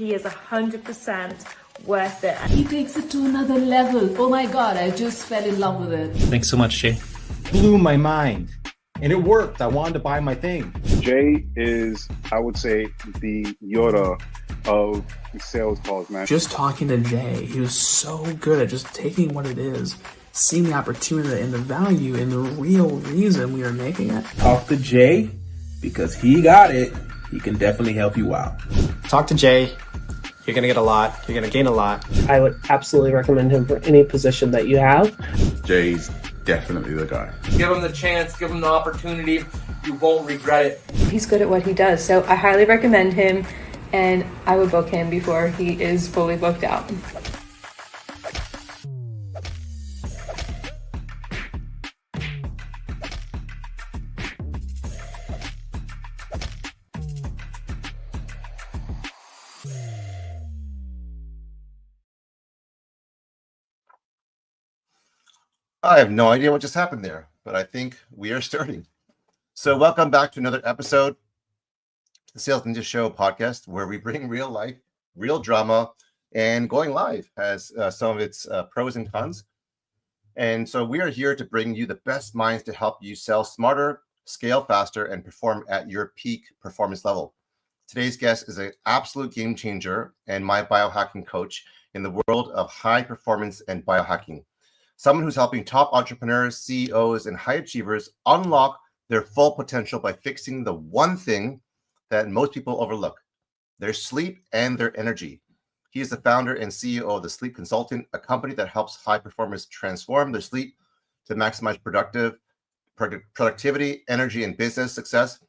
he is 100% worth it. He takes it to another level. Oh my God, I just fell in love with it. Thanks so much, Jay. Blew my mind. And it worked. I wanted to buy my thing. Jay is, I would say, the Yoda of sales calls, man. Just talking to Jay, he was so good at just taking what it is, seeing the opportunity and the value and the real reason we are making it. Talk to Jay, because he got it. He can definitely help you out. Talk to Jay. You're going to get a lot. You're going to gain a lot. I would absolutely recommend him for any position that you have. Jay's definitely the guy. Give him the chance, give him the opportunity. You won't regret it. He's good at what he does, so I highly recommend him, and I would book him before he is fully booked out. I have no idea what just happened there, but I think we are starting. So welcome back to another episode of the Sales Ninja Show podcast, where we bring real life, real drama, and going live has some of its pros and cons. And so we are here to bring you the best minds to help you sell smarter, scale faster, and perform at your peak performance level. Today's guest is an absolute game changer and my biohacking coach in the world of high performance and biohacking. Someone who's helping top entrepreneurs, CEOs, and high achievers unlock their full potential by fixing the one thing that most people overlook: their sleep and their energy. He is the founder and CEO of The Sleep Consultant, a company that helps high performers transform their sleep to maximize productivity, energy, and business success.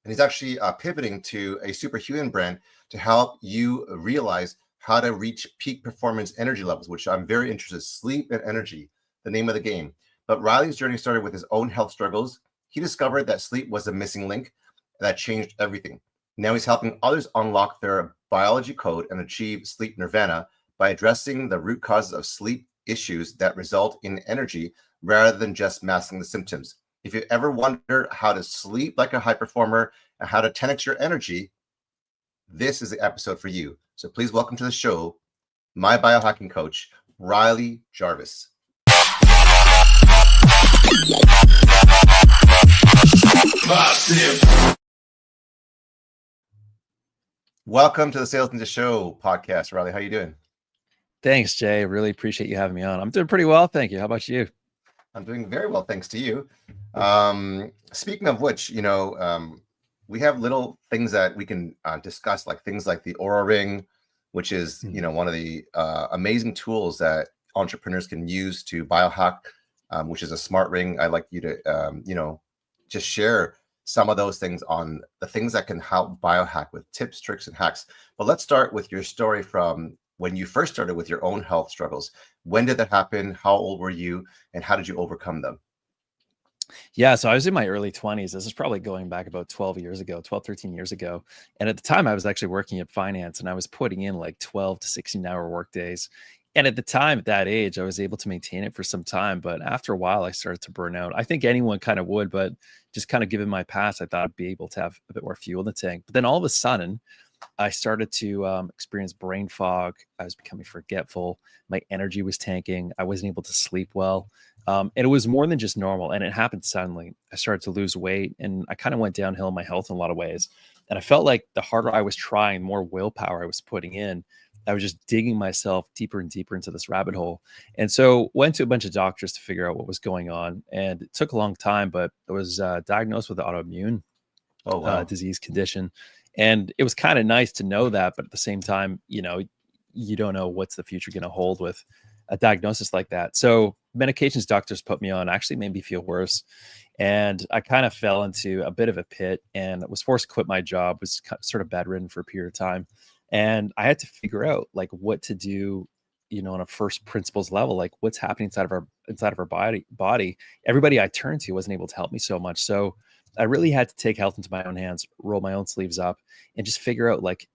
And he's actually pivoting to a SuperHuman brand to help you realize how to reach peak performance energy levels, which I'm very interested in. Sleep and energy, the name of the game. But Riley's journey started with his own health struggles. He discovered that sleep was a missing link that changed everything. Now he's helping others unlock their biology code and achieve sleep nirvana by addressing the root causes of sleep issues that result in energy rather than just masking the symptoms. If you ever wonder how to sleep like a high performer and how to 10x your energy, this is the episode for you. So please welcome to the show, my biohacking coach, Riley Jarvis. Welcome to the Sales Ninja Show podcast, Riley. How you doing? Thanks, Jay. Really appreciate you having me on. I'm doing pretty well, thank you. How about you? I'm doing very well, thanks to you. Speaking of which, we have little things that we can discuss, like things like the Aura Ring, which is, one of the amazing tools that entrepreneurs can use to biohack, which is a smart ring. I'd like you to, just share some of those things on the things that can help biohack with tips, tricks, and hacks. But let's start with your story from when you first started with your own health struggles. When did that happen? How old were you? And how did you overcome them? Yeah, so I was in my early 20s. This is probably going back about 13 years ago. And at the time, I was actually working at finance, and I was putting in like 12 to 16-hour work days. And at the time, at that age, I was able to maintain it for some time. But after a while, I started to burn out. I think anyone kind of would, but just kind of given my past, I thought I'd be able to have a bit more fuel in the tank. But then all of a sudden, I started to experience brain fog. I was becoming forgetful. My energy was tanking. I wasn't able to sleep well. And it was more than just normal. And it happened suddenly. I started to lose weight, and I kind of went downhill in my health in a lot of ways. And I felt like the harder I was trying, more willpower I was putting in, I was just digging myself deeper and deeper into this rabbit hole. And so went to a bunch of doctors to figure out what was going on. And it took a long time, but I was diagnosed with an autoimmune disease condition. And it was kind of nice to know that, but at the same time, you don't know what's the future going to hold with a diagnosis like that. So medications doctors put me on actually made me feel worse. And I kind of fell into a bit of a pit and was forced to quit my job, was sort of bedridden for a period of time. And I had to figure out like what to do, on a first principles level, like what's happening inside of our body. Everybody I turned to wasn't able to help me so much. So I really had to take health into my own hands, roll my own sleeves up, and just figure out, like,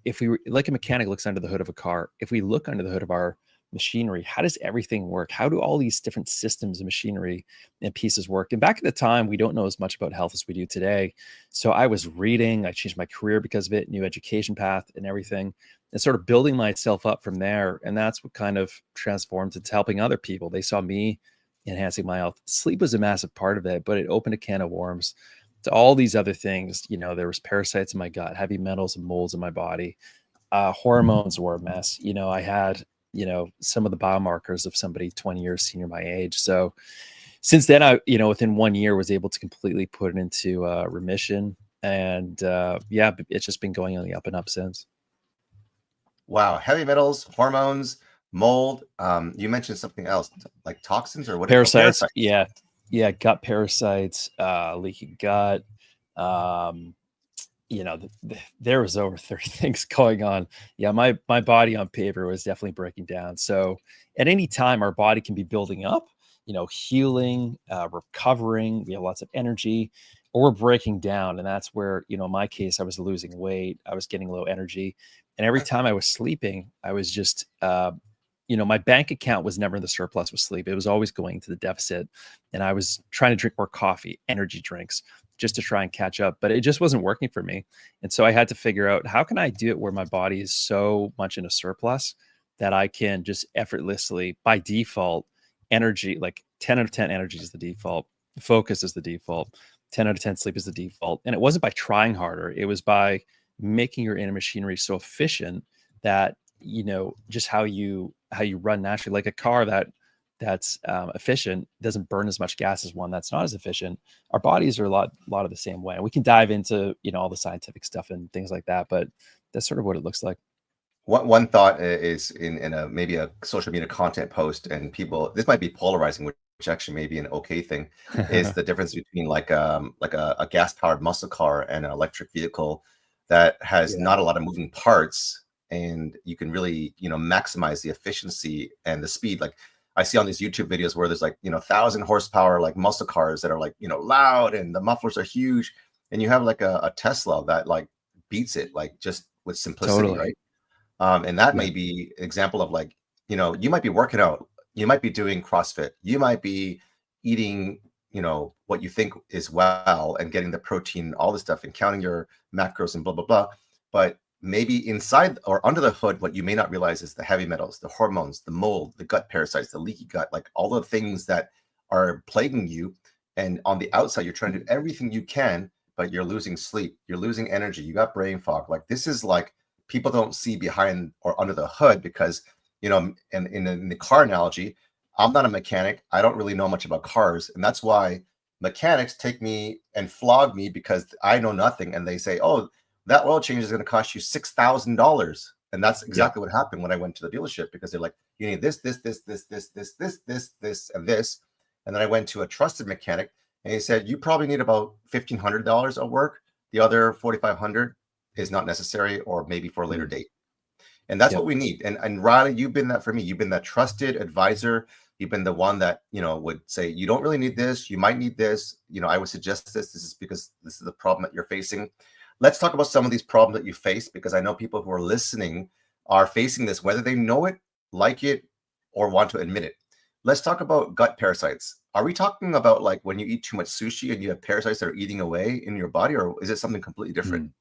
if we were like a mechanic looks under the hood of a car, if we look under the hood of our machinery. How does everything work? How do all these different systems and machinery and pieces work? And back at the time, we don't know as much about health as we do today. So I was reading, I changed my career because of it, new education path and everything, and sort of building myself up from there. And that's what kind of transformed into helping other people. They saw me enhancing my health. Sleep was a massive part of it, but it opened a can of worms to all these other things. You know, there was parasites in my gut, heavy metals and molds in my body. Hormones were a mess. You know, I had, you know, some of the biomarkers of somebody 20 years senior my age. So since then, I, you know, within 1 year was able to completely put it into remission. And yeah, it's just been going on the up and up since. Wow. Heavy metals, hormones, mold. You mentioned something else, like toxins or what? Parasites. Yeah. Yeah. Gut parasites, leaky gut. You know, there was over 30 things going on. Yeah, my body on paper was definitely breaking down. So at any time, our body can be building up, you know, healing, recovering. We have lots of energy, or we're breaking down. And that's where, you know, in my case, I was losing weight. I was getting low energy. And every time I was sleeping, I was just, you know, my bank account was never in the surplus with sleep. It was always going to the deficit. And I was trying to drink more coffee, energy drinks, just to try and catch up, but it just wasn't working for me. And so I had to figure out, how can I do it where my body is so much in a surplus that I can just effortlessly, by default, energy, like 10 out of 10 energy is the default, focus is the default, 10 out of 10 sleep is the default. And it wasn't by trying harder. It was by making your inner machinery so efficient that, you know, just how you run naturally, like a car that's efficient doesn't burn as much gas as one that's not as efficient. Our bodies are a lot of the same way. And we can dive into, you know, all the scientific stuff and things like that, but that's sort of what it looks like. One thought is in a maybe a social media content post, and people, this might be polarizing, which actually may be an okay thing, is the difference between like a gas powered muscle car and an electric vehicle that has not a lot of moving parts, and you can really, you know, maximize the efficiency and the speed. Like I see on these YouTube videos where there's like, you know, 1,000 horsepower like muscle cars that are like, you know, loud, and the mufflers are huge, and you have like a Tesla that like beats it, like just with simplicity, Totally. right? And that may be an example of like, you know, you might be working out, you might be doing CrossFit, you might be eating, you know, what you think is well and getting the protein, all this stuff, and counting your macros and blah, blah, blah. But maybe inside or under the hood, what you may not realize is the heavy metals, the hormones, the mold, the gut parasites, the leaky gut, like all the things that are plaguing you. And on the outside, you're trying to do everything you can, but you're losing sleep, you're losing energy, you got brain fog. Like this is like, people don't see behind or under the hood because, you know, in the car analogy, I'm not a mechanic. I don't really know much about cars. And that's why mechanics take me and flog me, because I know nothing. And they say, oh, that oil change is going to cost you $6,000. And that's exactly what happened when I went to the dealership, because they're like, you need this, and this. And then I went to a trusted mechanic, and he said, you probably need about $1,500 of work. The other $4,500 is not necessary, or maybe for a later date. And that's what we need. And Riley, you've been that for me. You've been that trusted advisor. You've been the one that, you know, would say, you don't really need this. You might need this. You know, I would suggest this. This is because this is the problem that you're facing. Let's talk about some of these problems that you face, because I know people who are listening are facing this, whether they know it, like it, or want to admit it. Let's talk about gut parasites. Are we talking about like when you eat too much sushi and you have parasites that are eating away in your body, or is it something completely different?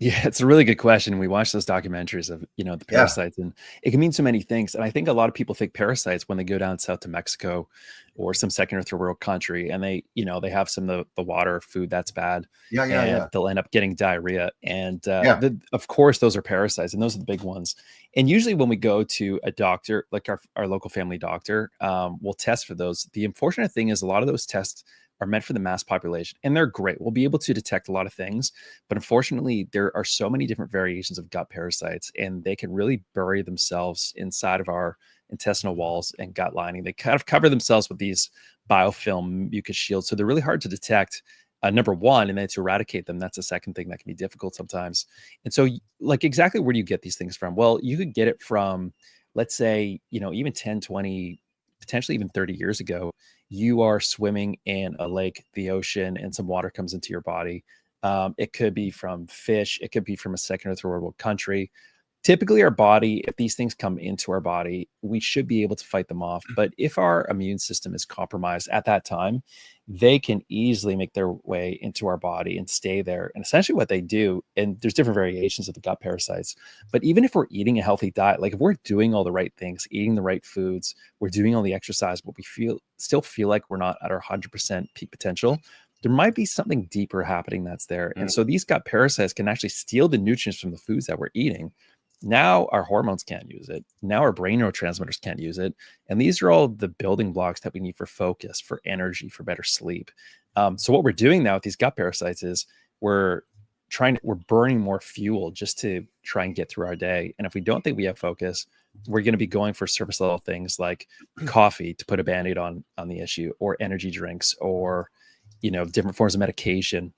Yeah, it's a really good question. We watch those documentaries of, you know, the parasites, and it can mean so many things. And I think a lot of people think parasites when they go down south to Mexico or some second or third world country, and they, you know, they have some of the water, food that's bad. They'll end up getting diarrhea. And of course, those are parasites, and those are the big ones. And usually when we go to a doctor, like our local family doctor, we'll test for those. The unfortunate thing is a lot of those tests are meant for the mass population, and they're great. We'll be able to detect a lot of things, but unfortunately there are so many different variations of gut parasites, and they can really bury themselves inside of our intestinal walls and gut lining. They kind of cover themselves with these biofilm mucus shields. So they're really hard to detect, number one, and then to eradicate them. That's the second thing that can be difficult sometimes. And so like, exactly where do you get these things from? Well, you could get it from, let's say, you know, even 10, 20, potentially even 30 years ago, you are swimming in a lake, the ocean, and some water comes into your body. It could be from fish. It could be from a second or third world country. typically our body, if these things come into our body, we should be able to fight them off. But if our immune system is compromised at that time, they can easily make their way into our body and stay there. And essentially what they do, and there's different variations of the gut parasites, but even if we're eating a healthy diet, like if we're doing all the right things, eating the right foods, we're doing all the exercise, but we still feel like we're not at our 100% peak potential, there might be something deeper happening that's there. And so these gut parasites can actually steal the nutrients from the foods that we're eating. Now our hormones can't use it. Now our brain neurotransmitters can't use it. And these are all the building blocks that we need for focus, for energy, for better sleep. So what we're doing now with these gut parasites is we're burning more fuel just to try and get through our day. And if we don't think we have focus, we're going to be going for surface level things like coffee to put a Band-Aid on the issue, or energy drinks, or, different forms of medication,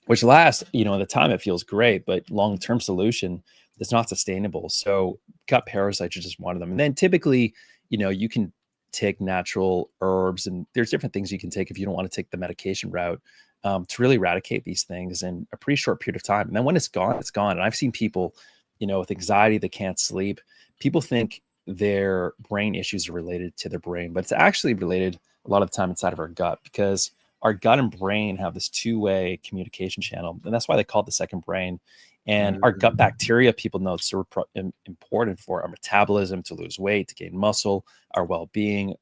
which lasts, at the time it feels great, but long-term solution is not sustainable. So gut parasites are just one of them. And then typically, you can take natural herbs, and there's different things you can take if you don't want to take the medication route, to really eradicate these things in a pretty short period of time. And then when it's gone, it's gone. And I've seen people, with anxiety, they can't sleep. People think their brain issues are related to their brain, but it's actually related a lot of the time inside of our gut, because our gut and brain have this two-way communication channel. And that's why they call it the second brain. And our gut bacteria, people know, it's super important for our metabolism, to lose weight, to gain muscle, our well-being,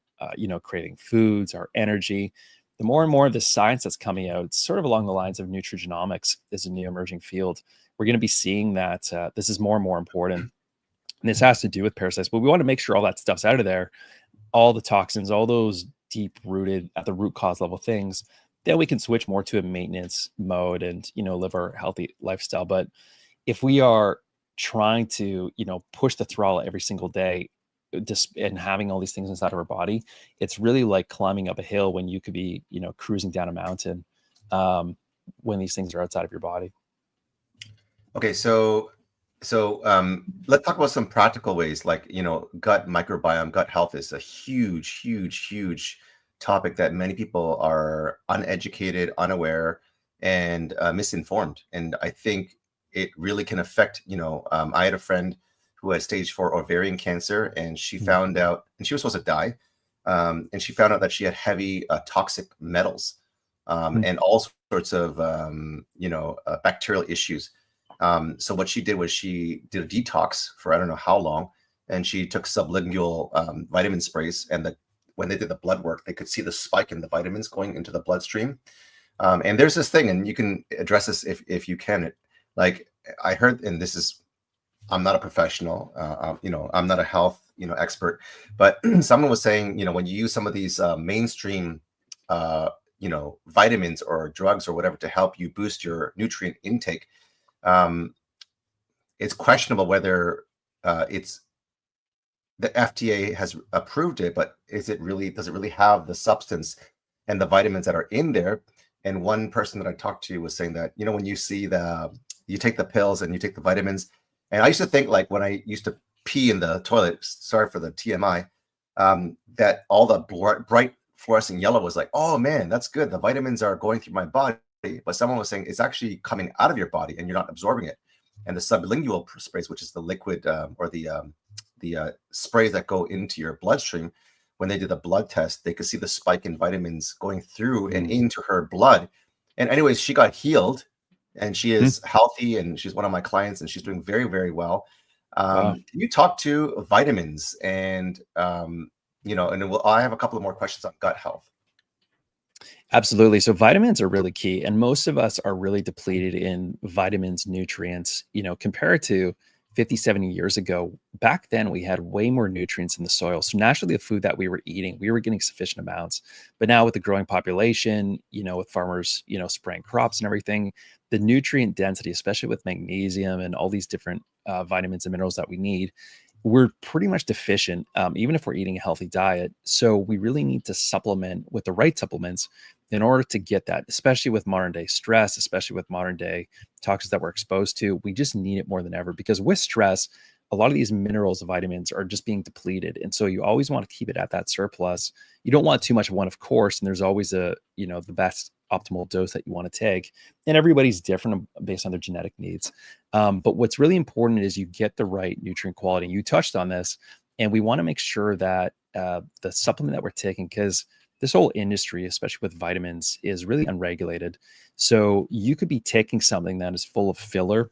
craving foods, our energy. The more and more of the science that's coming out, it's sort of along the lines of nutrigenomics is a new emerging field. We're going to be seeing that this is more and more important. And this has to do with parasites, but we want to make sure all that stuff's out of there, all the toxins, all those deep-rooted at the root cause level things. Then we can switch more to a maintenance mode and, live our healthy lifestyle. But if we are trying to, push the throttle every single day, and having all these things inside of our body, it's really like climbing up a hill when you could be, cruising down a mountain, when these things are outside of your body. Okay, so let's talk about some practical ways, like, gut microbiome, gut health is a huge topic that many people are uneducated, unaware, and misinformed. And I think it really can affect, I had a friend who had stage 4 ovarian cancer, and she found out, and she was supposed to die, and she found out that she had heavy toxic metals, and all sorts of, bacterial issues. So what she did was she did a detox for I don't know how long, and she took sublingual vitamin sprays, and when they did the blood work, they could see the spike in the vitamins going into the bloodstream. And there's this thing, and you can address this if you can. Like I heard, and I'm not a professional, I'm not a health, expert, but someone was saying, when you use some of these mainstream, vitamins or drugs or whatever to help you boost your nutrient intake, it's questionable whether it's the FDA has approved it, but does it really have the substance and the vitamins that are in there? And one person that I talked to was saying that, when you see you take the pills and you take the vitamins, and I used to think, like when I used to pee in the toilet, sorry for the TMI, that all the bright fluorescent yellow was like, oh man, that's good. The vitamins are going through my body. But someone was saying it's actually coming out of your body and you're not absorbing it. And the sublingual sprays, which is the liquid or the sprays that go into your bloodstream, when they did the blood test, they could see the spike in vitamins going through and into her blood. And anyways, she got healed, and she is healthy, and she's one of my clients, and she's doing very, very well. Wow. Can you talk to vitamins and, and I have a couple of more questions on gut health. Absolutely. So vitamins are really key. And most of us are really depleted in vitamins, nutrients, compared to 50, 70 years ago. Back then, we had way more nutrients in the soil. So naturally, the food that we were eating, we were getting sufficient amounts. But now with the growing population, with farmers, spraying crops and everything, the nutrient density, especially with magnesium and all these different vitamins and minerals that we need, we're pretty much deficient, even if we're eating a healthy diet. So we really need to supplement with the right supplements in order to get that, especially with modern day stress, especially with modern day toxins that we're exposed to. We just need it more than ever, because with stress, a lot of these minerals and vitamins are just being depleted. And so you always want to keep it at that surplus. You don't want too much of one, of course, and there's always the best optimal dose that you want to take. And everybody's different based on their genetic needs. But what's really important is you get the right nutrient quality. You touched on this, and we want to make sure that the supplement that we're taking, because this whole industry, especially with vitamins, is really unregulated. So you could be taking something that is full of filler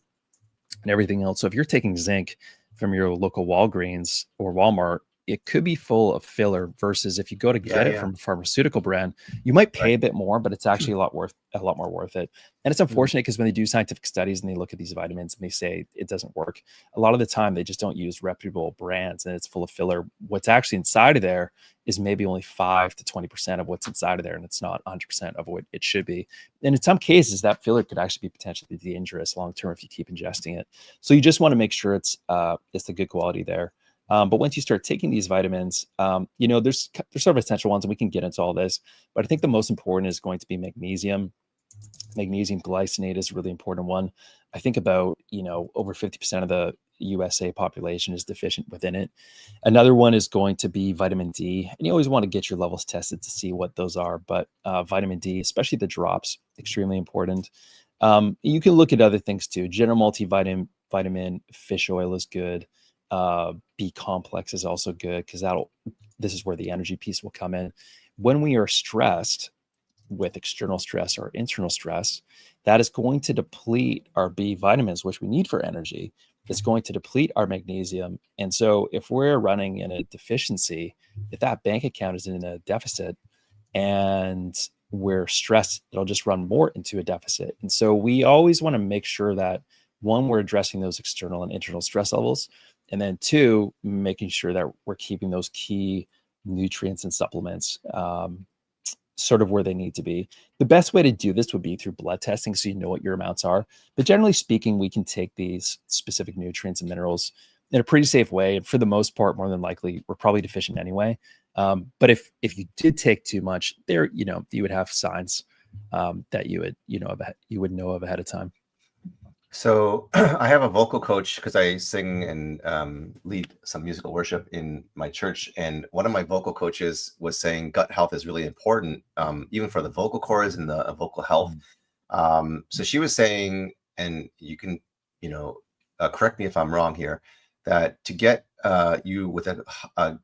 and everything else. So if you're taking zinc from your local Walgreens or Walmart, it could be full of filler versus if you go to get it from a pharmaceutical brand, you might pay a bit more, but it's actually a lot more worth it. And it's unfortunate because when they do scientific studies and they look at these vitamins and they say it doesn't work, a lot of the time they just don't use reputable brands and it's full of filler. What's actually inside of there is maybe only 5 to 20% of what's inside of there, and it's not 100% of what it should be. And in some cases, that filler could actually be potentially dangerous long term if you keep ingesting it. So you just want to make sure it's the good quality there. But once you start taking these vitamins, there's sort of essential ones, and we can get into all this. But I think the most important is going to be magnesium. Magnesium glycinate is a really important one. I think about, over 50% of the USA population is deficient within it. Another one is going to be vitamin D. And you always want to get your levels tested to see what those are. But vitamin D, especially the drops, extremely important. You can look at other things too. General multivitamin, fish oil is good. B complex is also good because this is where the energy piece will come in. When we are stressed with external stress or internal stress, that is going to deplete our B vitamins, which we need for energy. It's going to deplete our magnesium. And so if we're running in a deficiency, if that bank account is in a deficit and we're stressed, it'll just run more into a deficit. And so we always want to make sure that, one, we're addressing those external and internal stress levels. And then 2, making sure that we're keeping those key nutrients and supplements sort of where they need to be. The best way to do this would be through blood testing so you know what your amounts are. But generally speaking, we can take these specific nutrients and minerals in a pretty safe way. And for the most part, more than likely, we're probably deficient anyway. But if you did take too much, you would have signs that you would know of ahead of time. So I have a vocal coach because I sing and lead some musical worship in my church. And one of my vocal coaches was saying gut health is really important, even for the vocal cords and the vocal health. So she was saying, and you can, correct me if I'm wrong here, that to get you with a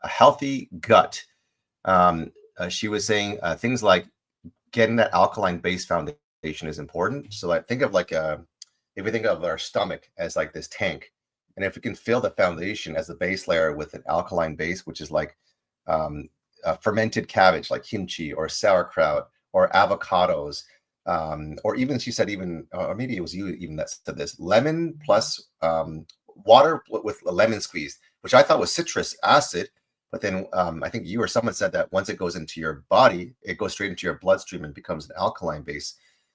healthy gut, she was saying things like getting that alkaline-based foundation is important. So I think of if we think of our stomach as like this tank, and if we can fill the foundation as the base layer with an alkaline base, which is like fermented cabbage, like kimchi or sauerkraut or avocados, or even she said or maybe it was you even that said this, lemon plus water with a lemon squeeze, which I thought was citrus acid. But then I think you or someone said that once it goes into your body, it goes straight into your bloodstream and becomes an alkaline base.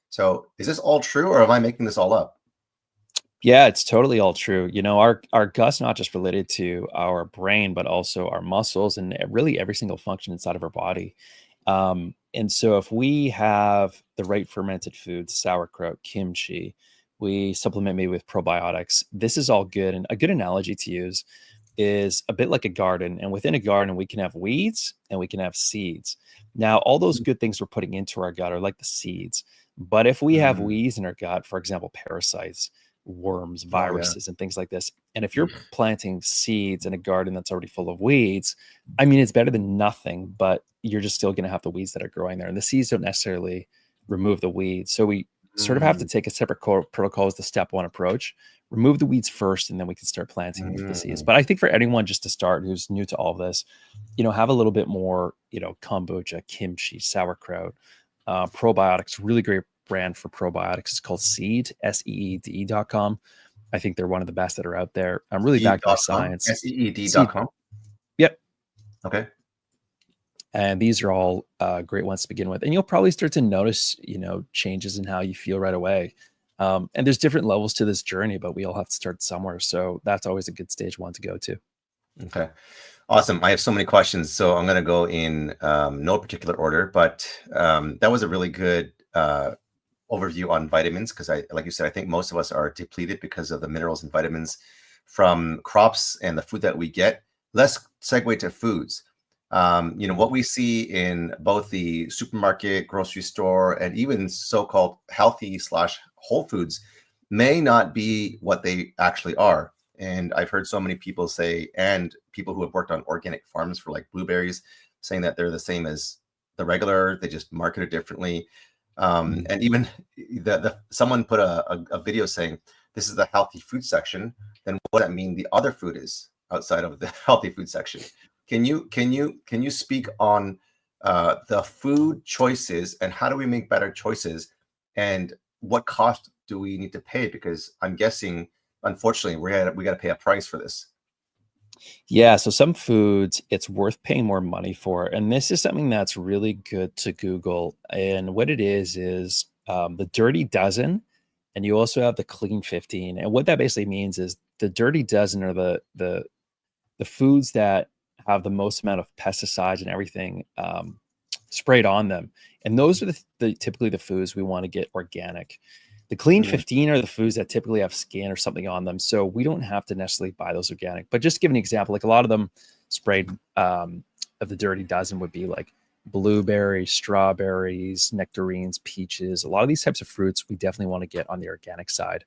So is this all true, or am I making this all up? Yeah, it's totally all true. Our gut's not just related to our brain, but also our muscles and really every single function inside of our body. And so if we have the right fermented foods, sauerkraut, kimchi, we supplement maybe with probiotics, this is all good. And a good analogy to use is a bit like a garden. And within a garden, we can have weeds and we can have seeds. Now, all those good things we're putting into our gut are like the seeds. But if we have weeds in our gut, for example, parasites, worms, viruses, and things like this, and if you're planting seeds in a garden that's already full of weeds, I mean, it's better than nothing, but you're just still going to have the weeds that are growing there. And the seeds don't necessarily remove the weeds. So we sort of have to take a separate protocol as the step one approach. Remove the weeds first, and then we can start planting the seeds. But I think for anyone just to start who's new to all of this, have a little bit more, kombucha, kimchi, sauerkraut, probiotics, really great brand for probiotics. It's called Seed, SEED.com. I think they're one of the best that are out there. I'm really backed by science. SEED.com. Yep. Okay. And these are all great ones to begin with. And you'll probably start to notice, changes in how you feel right away. And there's different levels to this journey, but we all have to start somewhere. So that's always a good stage one to go to. Okay. Awesome. I have so many questions, so I'm going to go in no particular order, but that was a really good overview on vitamins, because like you said, I think most of us are depleted because of the minerals and vitamins from crops and the food that we get. Let's segue to foods. What we see in both the supermarket, grocery store, and even so-called healthy / whole foods may not be what they actually are. And I've heard so many people say, and people who have worked on organic farms for like blueberries, saying that they're the same as the regular, they just market it differently. And even someone put a video saying this is the healthy food section. Then what does that mean the other food is outside of the healthy food section? Can you speak on the food choices and how do we make better choices, and what cost do we need to pay? Because I'm guessing, unfortunately, we got to pay a price for this. Yeah, so some foods it's worth paying more money for, and this is something that's really good to Google. And what it is the Dirty Dozen, and you also have the Clean 15. And what that basically means is the Dirty Dozen are the foods that have the most amount of pesticides and everything sprayed on them, and those are typically the foods we want to get organic. The Clean 15 are the foods that typically have skin or something on them, so we don't have to necessarily buy those organic. But just to give an example, like a lot of them sprayed of the Dirty Dozen would be like blueberries, strawberries, nectarines, peaches. A lot of these types of fruits we definitely want to get on the organic side.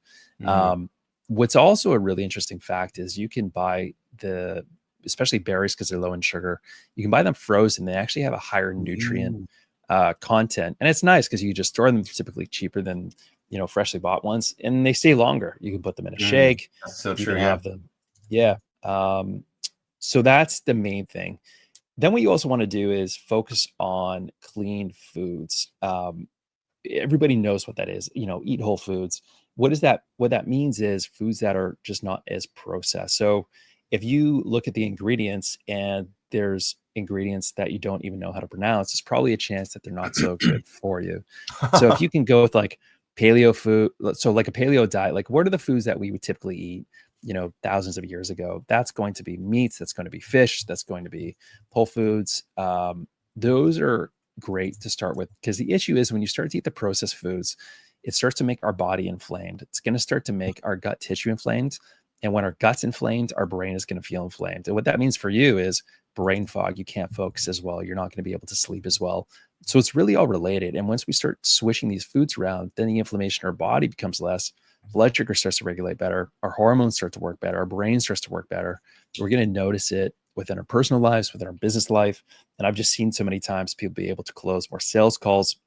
What's also a really interesting fact is you can buy especially berries, because they're low in sugar, you can buy them frozen. They actually have a higher nutrient content, and it's nice because you just store them. They're typically cheaper than freshly bought ones, and they stay longer. You can put them in a shake. That's so you true. can have them. So that's the main thing. Then what you also want to do is focus on clean foods. Everybody knows what that is. Eat whole foods. What that means is foods that are just not as processed. So if you look at the ingredients and there's ingredients that you don't even know how to pronounce, there's probably a chance that they're not so good for you. So if you can go with like paleo food, so like a paleo diet, like what are the foods that we would typically eat, thousands of years ago? That's going to be meats, that's going to be fish, that's going to be whole foods. Those are great to start with, because the issue is when you start to eat the processed foods, it starts to make our body inflamed. It's going to start to make our gut tissue inflamed. And when our gut's inflamed, our brain is going to feel inflamed. And what that means for you is brain fog. You can't focus as well. You're not going to be able to sleep as well. So it's really all related. And once we start switching these foods around, then the inflammation in our body becomes less. Blood sugar starts to regulate better. Our hormones start to work better. Our brain starts to work better. We're going to notice it within our personal lives, within our business life. And I've just seen so many times people be able to close more sales calls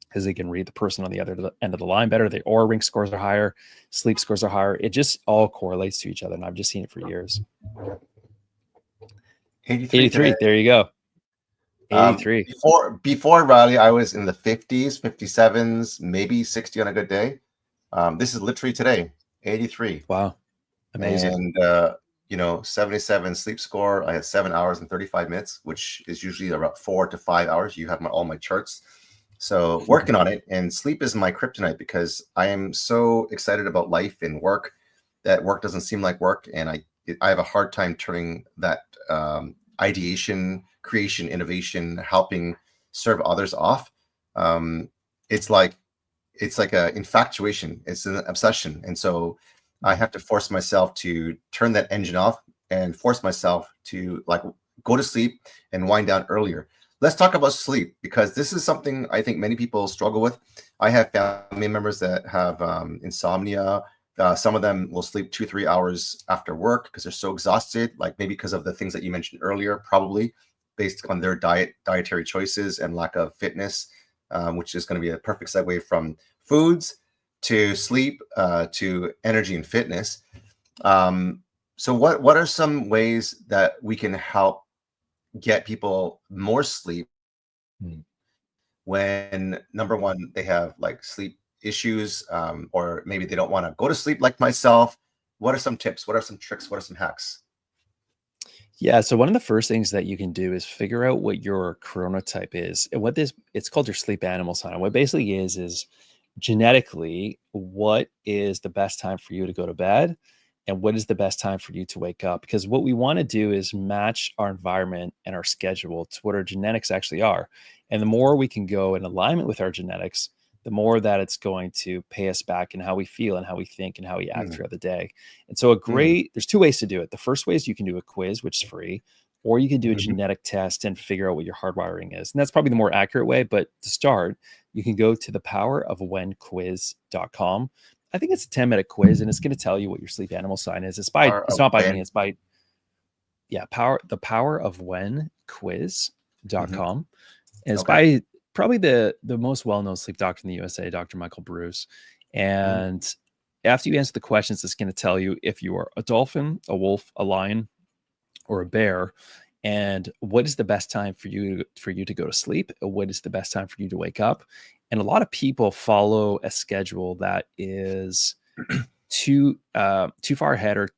because they can read the person on the other end of the line better. The Aura Ring scores are higher, sleep scores are higher. It just all correlates to each other. And I've just seen it for years. 83. There you go. 83. Before Riley, I was in the 50s, 57s, maybe 60 on a good day. This is literally today, 83. Wow. Amazing. And 77 sleep score. I had 7 hours and 35 minutes, which is usually about 4 to 5 hours. You have all my charts. So working on it, and sleep is my kryptonite because I am so excited about life and work that work doesn't seem like work. And I have a hard time turning that ideation, creation, innovation, helping serve others off. It's like an infatuation. It's an obsession. And so I have to force myself to turn that engine off and force myself to go to sleep and wind down earlier. Let's talk about sleep, because this is something I think many people struggle with. I have family members that have insomnia. Some of them will sleep 2-3 hours after work because they're so exhausted, like maybe because of the things that you mentioned earlier, probably based on their dietary choices and lack of fitness, which is going to be a perfect segue from foods to sleep to energy and fitness. So what are some ways that we can help get people more sleep when, number one, they have sleep issues, or maybe they don't want to go to sleep like myself? What are some tips? What are some tricks? What are some hacks? Yeah. So one of the first things that you can do is figure out what your chronotype is. And it's called your sleep animal sign. What basically is genetically, what is the best time for you to go to bed? And what is the best time for you to wake up? Because what we want to do is match our environment and our schedule to what our genetics actually are. And the more we can go in alignment with our genetics, the more that it's going to pay us back in how we feel and how we think and how we act throughout the day. And so there's two ways to do it. The first way is you can do a quiz, which is free, or you can do a genetic test and figure out what your hardwiring is. And that's probably the more accurate way. But to start, you can go to thepowerofwhenquiz.com. I think it's a 10-minute quiz, and it's going to tell you what your sleep animal sign is. It's not by me. It's by the power of when quiz.com. And it's by probably the most well-known sleep doctor in the USA, Dr. Michael Bruce. And after you answer the questions, it's going to tell you if you are a dolphin, a wolf, a lion, or a bear, and what is the best time for you to go to sleep, what is the best time for you to wake up. And a lot of people follow a schedule that is too far ahead or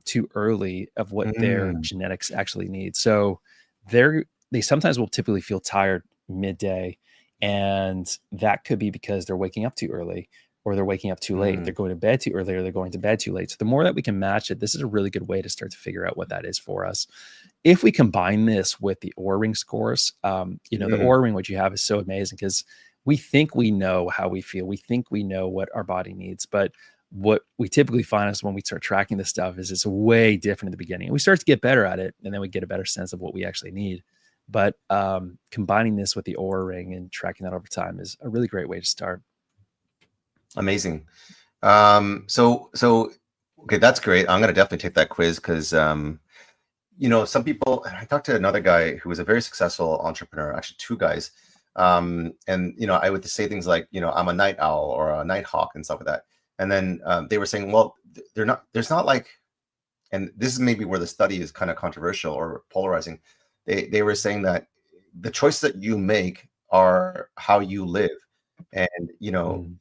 too early of what their genetics actually need. So they sometimes will typically feel tired midday, and that could be because they're waking up too early, or they're waking up too late. They're going to bed too early, or they're going to bed too late. So the more that we can match it, this is a really good way to start to figure out what that is for us. If we combine this with the Oura Ring scores, the Oura Ring, what you have is so amazing, because we think we know how we feel. We think we know what our body needs, but what we typically find is when we start tracking this stuff is it's way different at the beginning. And we start to get better at it, and then we get a better sense of what we actually need. But combining this with the Oura Ring and tracking that over time is a really great way to start. Amazing. So okay, that's great. I'm gonna definitely take that quiz because some people. I talked to another guy who was a very successful entrepreneur, actually two guys, and I would say things like, I'm a night owl or a night hawk and stuff like that. And then they were saying, well, there's not like, and this is maybe where the study is kind of controversial or polarizing. They were saying that the choices that you make are how you live, and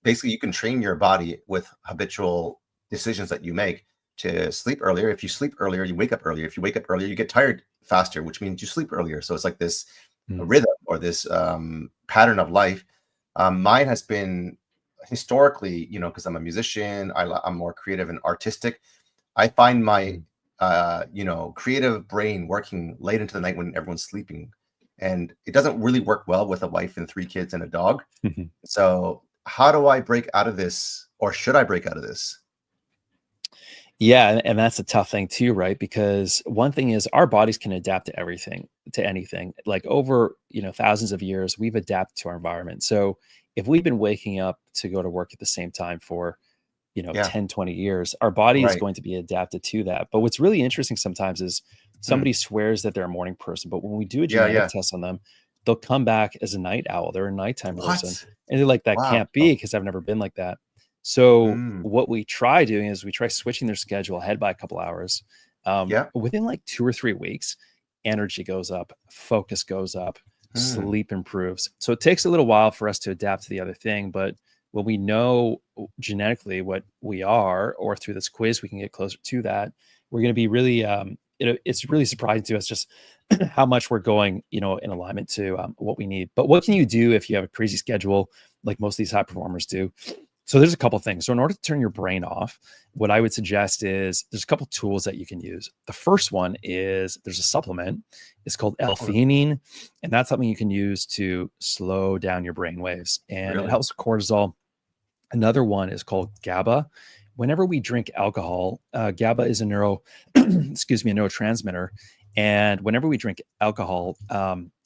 basically you can train your body with habitual decisions that you make to sleep earlier. If you sleep earlier, you wake up earlier. If you wake up earlier, you get tired faster, which means you sleep earlier. So it's like this rhythm or this pattern of life. Mine has been historically, because I'm a musician, I'm more creative and artistic. I find my creative brain working late into the night when everyone's sleeping, and it doesn't really work well with a wife and 3 kids and a dog. So how do I break out of this, or should I break out of this? Yeah, and that's a tough thing too, right? Because one thing is our bodies can adapt to everything, to anything. Like over, thousands of years, we've adapted to our environment. So if we've been waking up to go to work at the same time for 10, 20 years, our body is going to be adapted to that. But what's really interesting sometimes is somebody swears that they're a morning person, but when we do a genetic test on them, they'll come back as a night owl. They're a nighttime person. And they're like, that can't be, because I've never been like that. So what we try doing is we try switching their schedule ahead by a couple hours. Within like 2 or 3 weeks, energy goes up, focus goes up, sleep improves. So it takes a little while for us to adapt to the other thing, but when we know genetically what we are, or through this quiz, we can get closer to that, we're going to be really, it's really surprising to us just how much we're going, in alignment to what we need. But what can you do if you have a crazy schedule, like most of these high performers do? So there's a couple things. So in order to turn your brain off, what I would suggest is there's a couple tools that you can use. The first one is there's a supplement. It's called L-theanine, and that's something you can use to slow down your brain waves, and it helps with cortisol. Another one is called GABA. Whenever we drink alcohol, GABA is a neurotransmitter. And whenever we drink alcohol,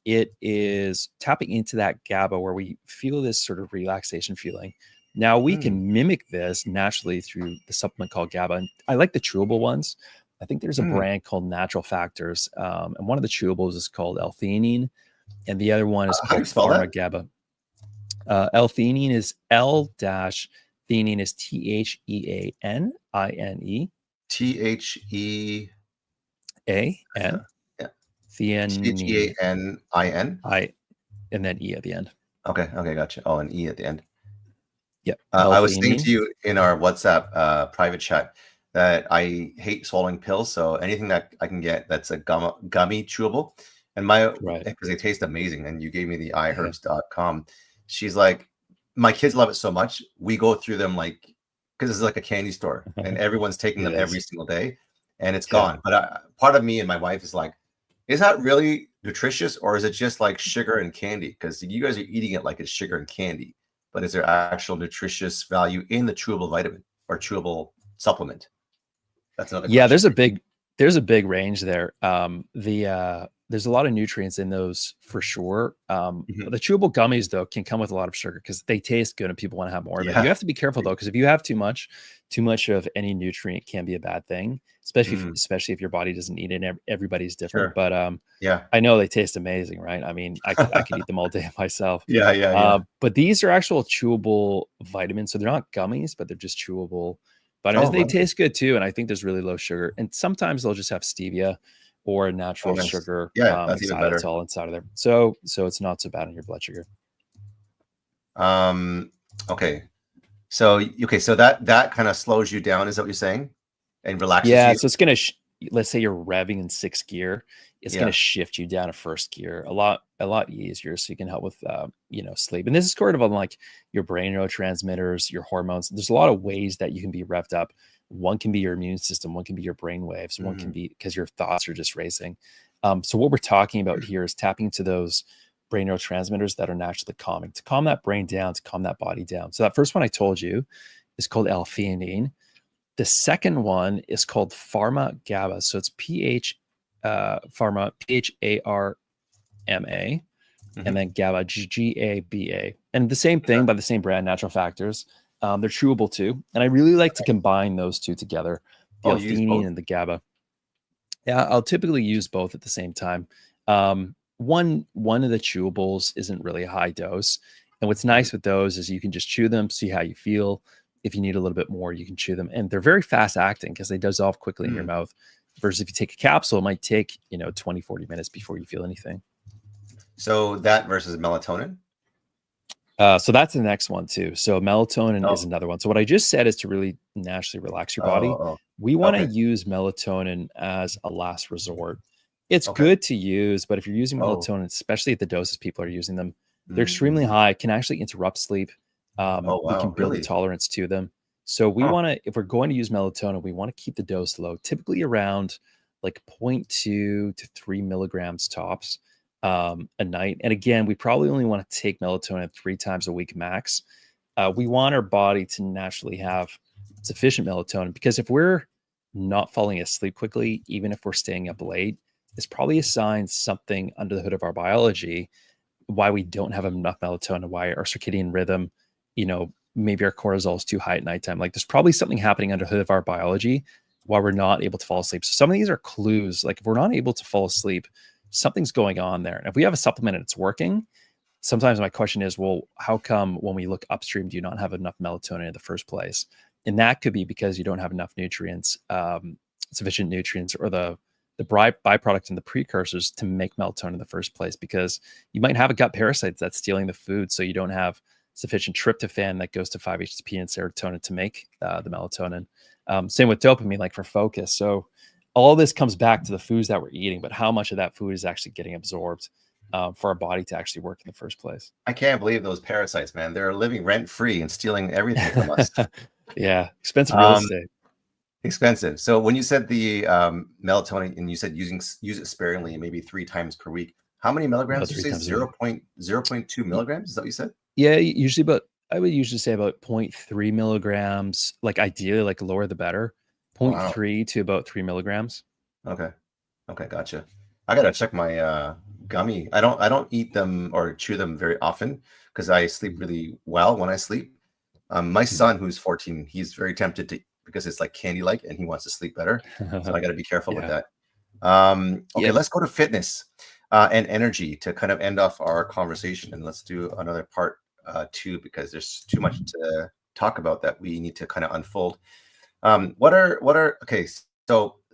it is tapping into that GABA where we feel this sort of relaxation feeling. Now we can mimic this naturally through the supplement called GABA. And I like the chewable ones. I think there's a brand called Natural Factors. And one of the chewables is called L-theanine. And the other one is called Pharma GABA. L-theanine is L-theanine is Theanine. Theanine. Theanine. And then E at the end. Okay, gotcha. Oh, an E at the end. Yep. I was saying to you in our WhatsApp private chat that I hate swallowing pills. So anything that I can get that's a gummy chewable, and because they taste amazing. And you gave me the iherbs.com. She's like, my kids love it so much. We go through them because it's like a candy store, and everyone's taking them every single day, and it's gone. But part of me and my wife is like, is that really nutritious, or is it just like sugar and candy? Because you guys are eating it like it's sugar and candy. But is there actual nutritious value in the chewable vitamin or chewable supplement? That's another question. Yeah, there's a big There's a big range there. There's a lot of nutrients in those for sure. The chewable gummies though can come with a lot of sugar because they taste good and people want to have more of it. Yeah. You have to be careful though, because if you have too much of any nutrient can be a bad thing, especially if your body doesn't need it. And everybody's different, Sure. but Yeah. I know they taste amazing, right? I mean, I could eat them all day myself. Yeah. But these are actual chewable vitamins, so they're not gummies, but they're just chewable vitamins. Oh, They wow. taste good too, and I think there's really low sugar. And sometimes they'll just have stevia or a natural nice. sugar, Yeah, that's even better. xylitol inside of there. So it's not so bad on your blood sugar. Okay. So that kind of slows you down, is that what you're saying? And relaxes Yeah, you? so it's gonna let's say you're revving in sixth gear, it's Yeah. gonna shift you down to first gear a lot easier, so you can help with sleep. And this is sort of on like your brain neurotransmitters, your hormones. There's a lot of ways that you can be revved up. One can be your immune system, one can be your brain waves, one can be because your thoughts are just racing. So what we're talking about here is tapping into those brain neurotransmitters that are naturally calming, to calm that brain down, to calm that body down. So that first one I told you is called L-theanine. The second one is called pharma GABA. So it's pharma, PHARMA, and then GABA, GABA. And the same thing by the same brand, Natural Factors. They're chewable too. And I really like to combine those two together, the L-theanine and the GABA. Yeah, I'll typically use both at the same time. One of the chewables isn't really a high dose. And what's nice with those is you can just chew them, see how you feel. If you need a little bit more, you can chew them. And they're very fast acting because they dissolve quickly in your mouth. Versus if you take a capsule, it might take, 20, 40 minutes before you feel anything. So that versus melatonin? So that's the next one too. So melatonin is another one. So what I just said is to really naturally relax your body. We want to use melatonin as a last resort. It's good to use, but if you're using melatonin, especially at the doses people are using them, they're extremely high, can actually interrupt sleep. We can build a tolerance to them. So we want to, if we're going to use melatonin, we want to keep the dose low, typically around like 0.2 to 3 milligrams tops a night. And again, we probably only want to take melatonin 3 times a week max. We want our body to naturally have sufficient melatonin, because if we're not falling asleep quickly, even if we're staying up late, it's probably a sign something under the hood of our biology, why we don't have enough melatonin, why our circadian rhythm, maybe our cortisol is too high at nighttime. Like there's probably something happening under the hood of our biology why we're not able to fall asleep. So some of these are clues. Like if we're not able to fall asleep, something's going on there. And if we have a supplement and it's working, sometimes my question is, well, how come when we look upstream, do you not have enough melatonin in the first place? And that could be because you don't have enough nutrients, sufficient nutrients, or the byproduct and the precursors to make melatonin in the first place, because you might have a gut parasite that's stealing the food. So you don't have sufficient tryptophan that goes to 5-HTP and serotonin to make the melatonin. Same with dopamine, like for focus. So all this comes back to the foods that we're eating, but how much of that food is actually getting absorbed for our body to actually work in the first place. I can't believe those parasites, man. They're living rent-free and stealing everything from us. Yeah, expensive real estate. Expensive. So when you said the melatonin and you said use it sparingly, maybe 3 times per week, how many milligrams did you say? 0.2 milligrams? Is that what you said? Yeah, I would usually say about 0.3 milligrams, like ideally, like lower the better. 0.3 to about 3 milligrams. Okay, gotcha. I gotta check my gummy. I don't eat them or chew them very often because I sleep really well when I sleep. My son, who's 14, he's very tempted to, because it's like candy-like and he wants to sleep better. So I got to be careful with that. Let's go to fitness and energy to kind of end off our conversation. And let's do another part 2, because there's too much to talk about that we need to kind of unfold. So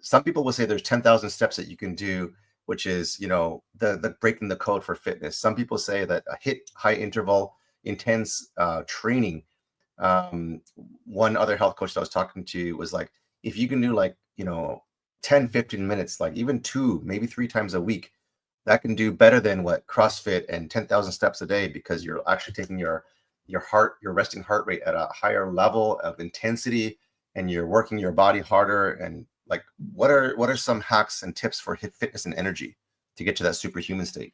some people will say there's 10,000 steps that you can do, which is, the breaking the code for fitness. Some people say that a HIIT, high interval, intense training. One other health coach that I was talking to was like, if you can do 10, 15 minutes, like even 2, maybe 3 times a week, that can do better than what CrossFit and 10,000 steps a day, because you're actually taking your resting heart rate at a higher level of intensity, and you're working your body harder. And like, what are some hacks and tips for fitness and energy to get to that superhuman state?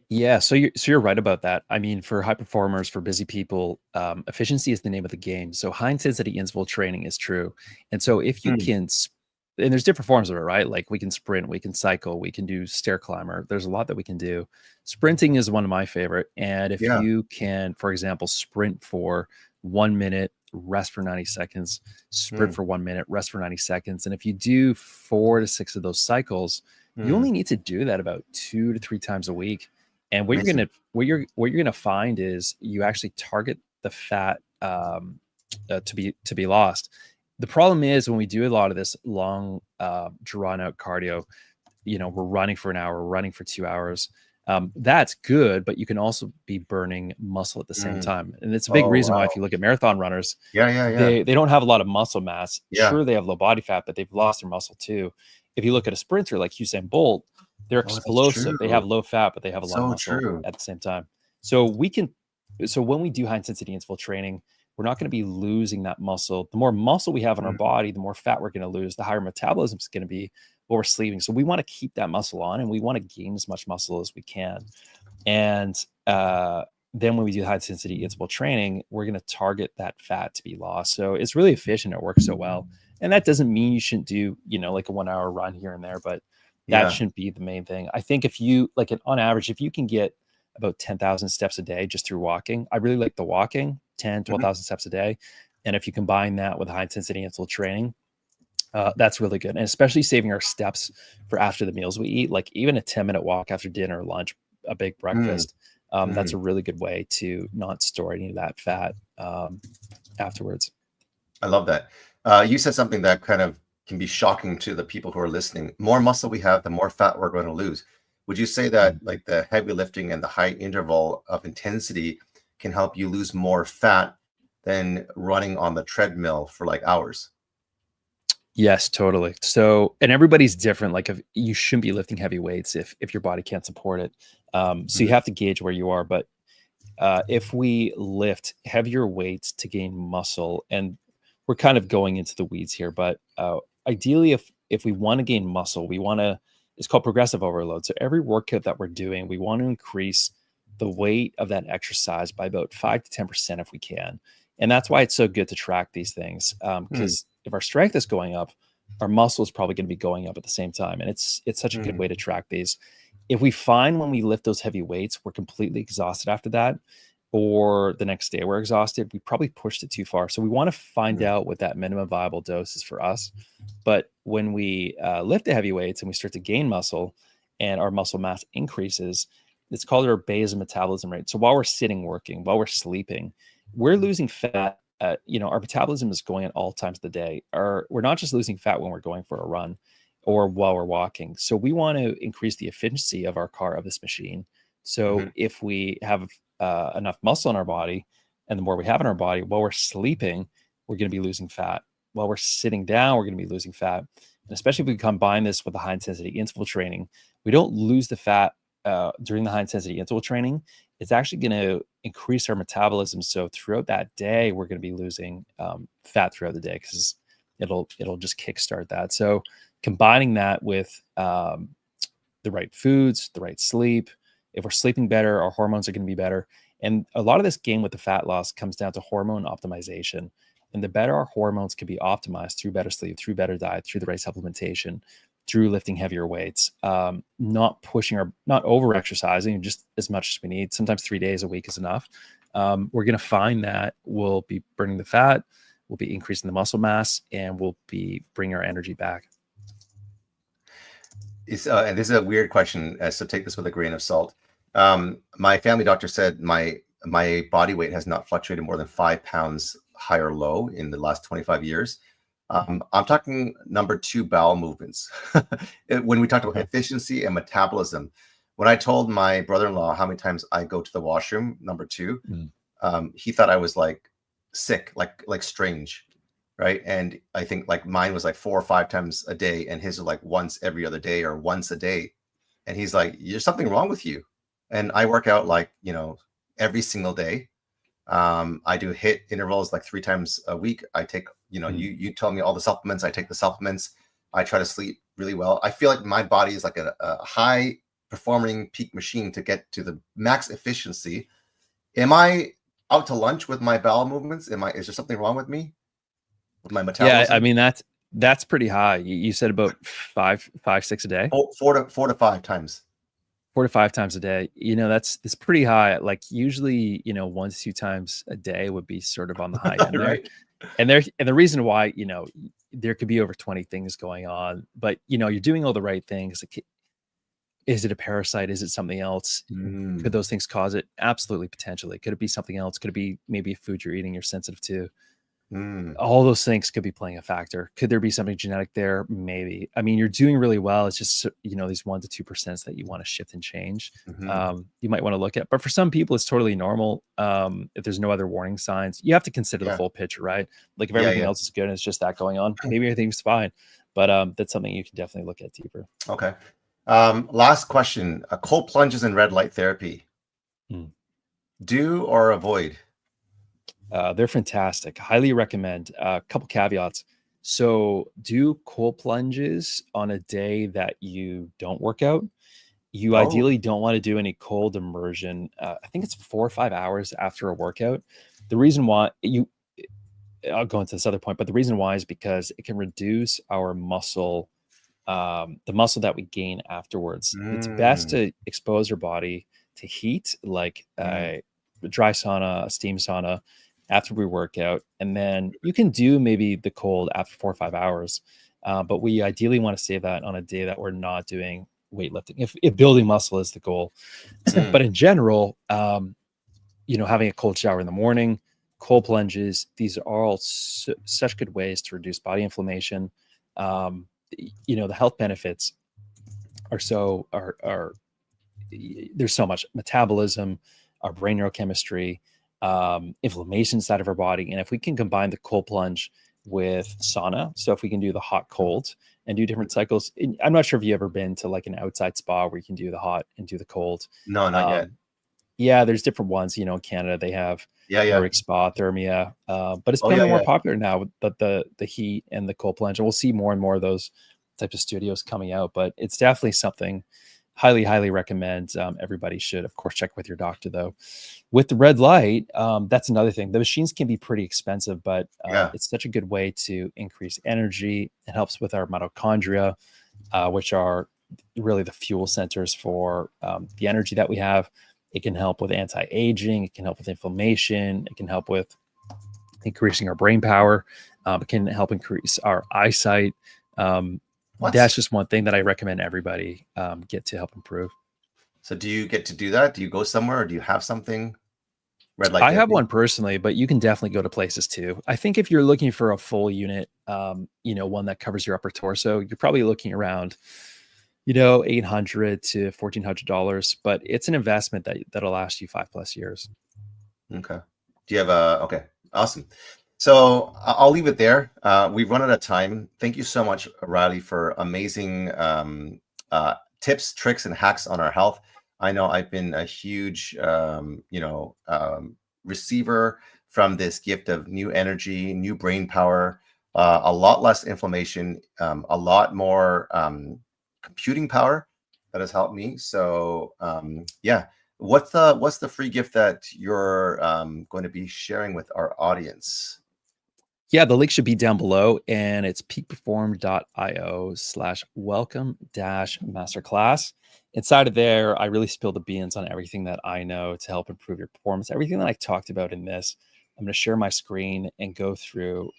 Yeah, so you're right about that. I mean, for high performers, for busy people, efficiency is the name of the game. So high intensity interval training is true. And so if you can and there's different forms of it, right? Like we can sprint, we can cycle, we can do stair climber. There's a lot that we can do. Sprinting is one of my favorite. And if you can, for example, sprint for 1 minute, rest for 90 seconds, sprint for 1 minute, rest for 90 seconds. And if you do 4 to 6 of those cycles, you only need to do that about 2 to 3 times a week. And what you're gonna find is you actually target the fat to be lost. The problem is when we do a lot of this long drawn out cardio, we're running for an hour, we're running for 2 hours. That's good, but you can also be burning muscle at the same time. And it's a big reason why if you look at marathon runners, they don't have a lot of muscle mass. Sure, they have low body fat, but they've lost their muscle too. If you look at a sprinter like Usain Bolt, they're explosive. They have low fat, but they have a lot of muscle at the same time. So when we do high intensity interval training, we're not going to be losing that muscle. The more muscle we have in our body, the more fat we're going to lose, the higher metabolism is going to be while we're sleeping. So we want to keep that muscle on, and we want to gain as much muscle as we can. And then when we do high intensity interval training, we're going to target that fat to be lost. So it's really efficient. It works so well. And that doesn't mean you shouldn't do, like a 1 hour run here and there, but that shouldn't be the main thing. I think if you on average, if you can get about 10,000 steps a day just through walking, I really like the walking, 10, 12,000 steps a day. And if you combine that with high intensity interval training, that's really good. And especially saving our steps for after the meals we eat, like even a 10-minute walk after dinner, lunch, a big breakfast. That's a really good way to not store any of that fat afterwards. I love that. You said something that kind of can be shocking to the people who are listening. More muscle we have, the more fat we're going to lose. Would you say that like the heavy lifting and the high interval of intensity can help you lose more fat than running on the treadmill for like hours? Yes, totally. So, and everybody's different. Like if you shouldn't be lifting heavy weights if your body can't support it. So you have to gauge where you are. But if we lift heavier weights to gain muscle, and we're kind of going into the weeds here, but ideally, if we want to gain muscle, it's called progressive overload. So every workout that we're doing, we want to increase the weight of that exercise by about 5 to 10% if we can. And that's why it's so good to track these things. Because if our strength is going up, our muscle is probably going to be going up at the same time. And it's such a good way to track these. If we find when we lift those heavy weights, we're completely exhausted after that, or the next day we're exhausted, we probably pushed it too far. So we want to find out what that minimum viable dose is for us. But when we lift the heavy weights and we start to gain muscle and our muscle mass increases, it's called our basal metabolism rate. So while we're sitting working, while we're sleeping, we're losing fat. Our metabolism is going at all times of the day. We're not just losing fat when we're going for a run or while we're walking. So we want to increase the efficiency of our car, of this machine. So if we have enough muscle in our body, and the more we have in our body, while we're sleeping, we're going to be losing fat. While we're sitting down, we're going to be losing fat. And especially if we combine this with the high intensity interval training, we don't lose the fat during the high intensity interval training. It's actually going to increase our metabolism. So throughout that day, we're going to be losing fat throughout the day because it'll just kickstart that. So combining that with the right foods, the right sleep, if we're sleeping better, our hormones are going to be better. And a lot of this game with the fat loss comes down to hormone optimization. And the better our hormones can be optimized through better sleep, through better diet, through the right supplementation, through lifting heavier weights, not over exercising, just as much as we need. Sometimes 3 days a week is enough. We're going to find that we'll be burning the fat, we'll be increasing the muscle mass, and we'll be bringing our energy back. And this is a weird question, so take this with a grain of salt. My family doctor said my body weight has not fluctuated more than 5 pounds high or low in the last 25 years. I'm talking number 2, bowel movements. When we talked about efficiency and metabolism, when I told my brother-in-law how many times I go to the washroom, number 2, he thought I was like sick, like strange, right? And I think like mine was like 4 or 5 times a day, and his was like once every other day or once a day. And he's like, "There's something wrong with you." And I work out like, every single day. I do HIIT intervals like 3 times a week. I take, you tell me all the supplements. I take the supplements. I try to sleep really well. I feel like my body is like a high performing peak machine to get to the max efficiency. Am I out to lunch with my bowel movements? Is there something wrong with me? With my metabolism? Yeah, I mean, That's pretty high. You said about five, 6 a day. Four to five times. 4 to 5 times a day. That's pretty high. Like usually, 1 to 2 times a day would be sort of on the high end there. Right. And the reason why, there could be over 20 things going on, but you're doing all the right things. Is it a parasite? Is it something else? Could those things cause it? Absolutely, potentially. Could it be something else? Could it be maybe a food you're eating you're sensitive to? All those things could be playing a factor. Could there be something genetic there? Maybe. I mean, you're doing really well. It's just, these 1 to 2% that you want to shift and change. You might want to look at, but for some people, it's totally normal. If there's no other warning signs, you have to consider the full picture, right? Like if everything else is good and it's just that going on, maybe everything's fine. But that's something you can definitely look at deeper. Okay. Last question, cold plunges and red light therapy. Do or avoid? They're fantastic. Highly recommend. A couple caveats. So do cold plunges on a day that you don't work out. You ideally don't want to do any cold immersion. I think it's 4 or 5 hours after a workout. The reason why I'll go into this other point, but the reason why is because it can reduce our muscle, the muscle that we gain afterwards. It's best to expose your body to heat, like a dry sauna, a steam sauna, after we work out, and then you can do maybe the cold after 4 or 5 hours. But we ideally want to save that on a day that we're not doing weightlifting, if building muscle is the goal. But in general, having a cold shower in the morning, cold plunges, these are all such good ways to reduce body inflammation. The health benefits are there's so much metabolism, our brain neurochemistry, inflammation side of our body. And if we can combine the cold plunge with sauna, so if we can do the hot cold and do different cycles, I'm not sure if you ever been to like an outside spa where you can do the hot and do the cold. No, not yet. Yeah, there's different ones. In Canada they have Nordic Spa, Thermia, but it's becoming more popular now with the heat and the cold plunge. And we'll see more and more of those types of studios coming out. But it's definitely something highly recommend. Everybody should, of course, check with your doctor though. With the red light, that's another thing. The machines can be pretty expensive, but it's such a good way to increase energy. It helps with our mitochondria, which are really the fuel centers for the energy that we have. It can help with anti-aging. It can help with inflammation. It can help with increasing our brain power. It can help increase our eyesight. That's just one thing that I recommend everybody get to help improve. So do you get to do that? Do you go somewhere, or do you have something? Red light I have therapy? one personally, but you can definitely go to places too. I think if you're looking for a full unit, one that covers your upper torso, you're probably looking around, $800 to $1,400, but it's an investment that'll last you 5+ years. Okay. Do you have okay, awesome. So I'll leave it there. We've run out of time. Thank you so much, Riley, for amazing tips, tricks, and hacks on our health. I know I've been a huge, receiver from this gift of new energy, new brain power, a lot less inflammation, a lot more computing power that has helped me. So what's the free gift that you're going to be sharing with our audience? Yeah, the link should be down below, and it's peakperform.io/welcome-masterclass. Inside of there, I really spill the beans on everything that I know to help improve your performance. Everything that I talked about in this, I'm going to share my screen and go through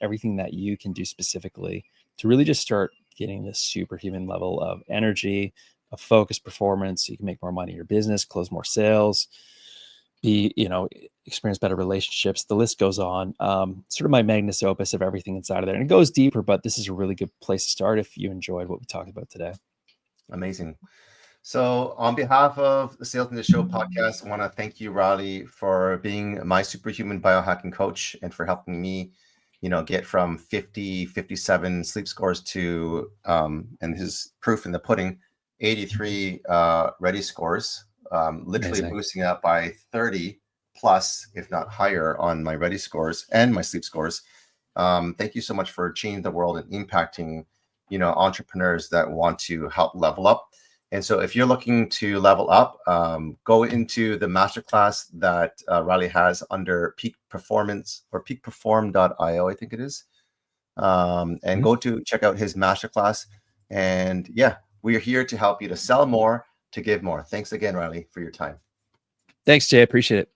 everything that you can do specifically to really just start getting this superhuman level of energy, of focus, performance. So you can make more money in your business, close more sales, experience better relationships. The list goes on. Sort of my magnus opus of everything inside of there. And it goes deeper, but this is a really good place to start if you enjoyed what we talked about today. Amazing. So on behalf of the Sales in the Show podcast, I want to thank you, Riley, for being my superhuman biohacking coach and for helping me, get from 50, 57 sleep scores to, and his proof in the pudding, 83 ready scores, literally Amazing. Boosting up by 30 plus, if not higher, on my ready scores and my sleep scores. Thank you so much for changing the world and impacting, entrepreneurs that want to help level up. And so if you're looking to level up, go into the masterclass that Riley has under Peak Performance or peakperform.io, I think it is. and go to check out his masterclass. And yeah, we are here to help you to sell more, to give more. Thanks again, Riley, for your time. Thanks, Jay. I appreciate it.